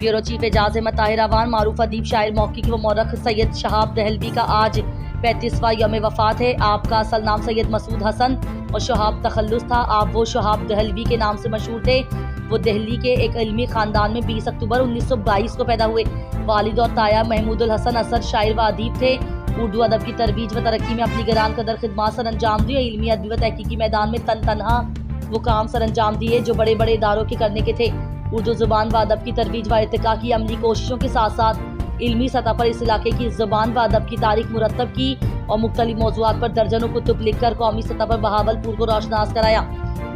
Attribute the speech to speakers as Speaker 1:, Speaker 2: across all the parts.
Speaker 1: Bureau chief Ejaz Ahmad Tahir Awan, मारूफ अदीब, शायर, मौक़िक़ व मौरख़ सैयद शहाब दहलवी का आज 35वां यौम वफ़ात है। आपका असल नाम सैयद मसूद हसन और शहाब तखल्लुस था। आप वो शहाब दहलवी के नाम से मशहूर थे। वो दिल्ली के एक इल्मी ख़ानदान में 20 अक्टूबर 1922 को पैदा हुए। वालिद और ताया महमूदुल हसन असद शायर व अदीब थे। उर्दू अदब की तरबीज व तरक्की में अपनी गरान कदर खिदमात सर अंजाम दी और इल्मी अदबी व तहकीकी मैदान में तनहा वो काम सर अंजाम दिए जो बड़े बड़े इदारों के करने के थे। उर्दू ज़ुबान व अदब की तरबीज व इर्तिका की अमली कोशिशों के साथ साथ इल्मी सतह पर इस इलाके की ज़ुबान व अदब की तारीख मुरतब की और मुख्तलिफ मौज़ूआत पर दर्जनों कुतुब लिख कर कौमी सतह पर बहावलपुर को रोशनास कराया।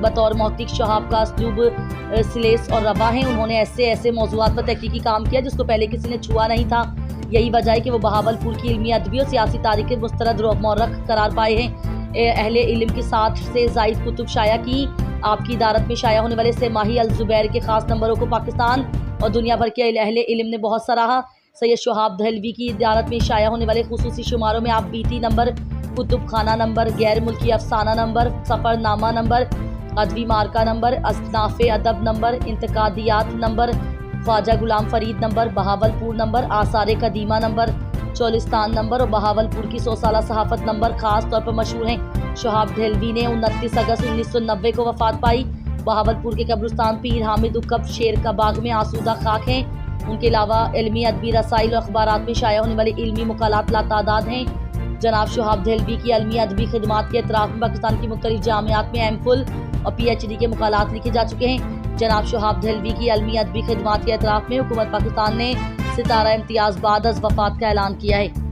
Speaker 1: बतौर मौक़िक़ शहाब का असलूब सिलेस और रवा है। उन्होंने ऐसे मौज़ूआत पर तहकीकी काम किया जिसको पहले किसी ने छुआ नहीं था। यही वजह है कि वो बहावलपुर की इल्मी अदबी और सियासी तारीख के मुस्तरद मौरख करार पाए हैं। अहले इल्म की 60 से ज़ायद कुतुब शाया की। आपकी इदारत में शाया होने वाले सेमाही अल ज़ुबैर के ख़ास नंबरों को पाकिस्तान और दुनिया भर के अहले इल्म ने बहुत सराहा। सैयद शहाब दहलवी की इदारत में शाया होने वाले खुसूसी शुमारों में आप बीती नंबर, कुतुब खाना नंबर, गैर मुल्की अफसाना नंबर, सफ़रनामा नंबर, अदबी मार्का नंबर, असनाफ़े अदब number, इंतकादियात number, Khwaja Ghulam Farid number, Bahawalpur number, आसार कदीमा नंबर, चोलिस्तान नंबर और बहावलपुर की 100 साला सहाफ़त नंबर ख़ास तौर पर मशहूर हैं। शहाब दहलवी ने 29 अगस्त 1990 को वफ़ात पाई। बहावलपुर के कब्रिस्तान पीर हामिद उक्कब शेर का बाग में आसूदा खाक हैं। उनके अलावा इल्मी अदबी रसाइल और अखबारात में शाया होने वाले इल्मी मकालात लातादाद हैं। जनाब शहाब दहलवी की इल्मी अदबी खिदमात के एतराफ़ में पाकिस्तान की मुख्तलिफ जामियात में एम.फिल और PhD के मकालात लिखे जा चुके हैं। जनाब शहाब दहलवी की इल्मी अदबी खिदमात के एतराफ़ में हुकूमत पाकिस्तान ने सितारा इम्तियाज़ बाद अज़ वफ़ात का ऐलान किया है।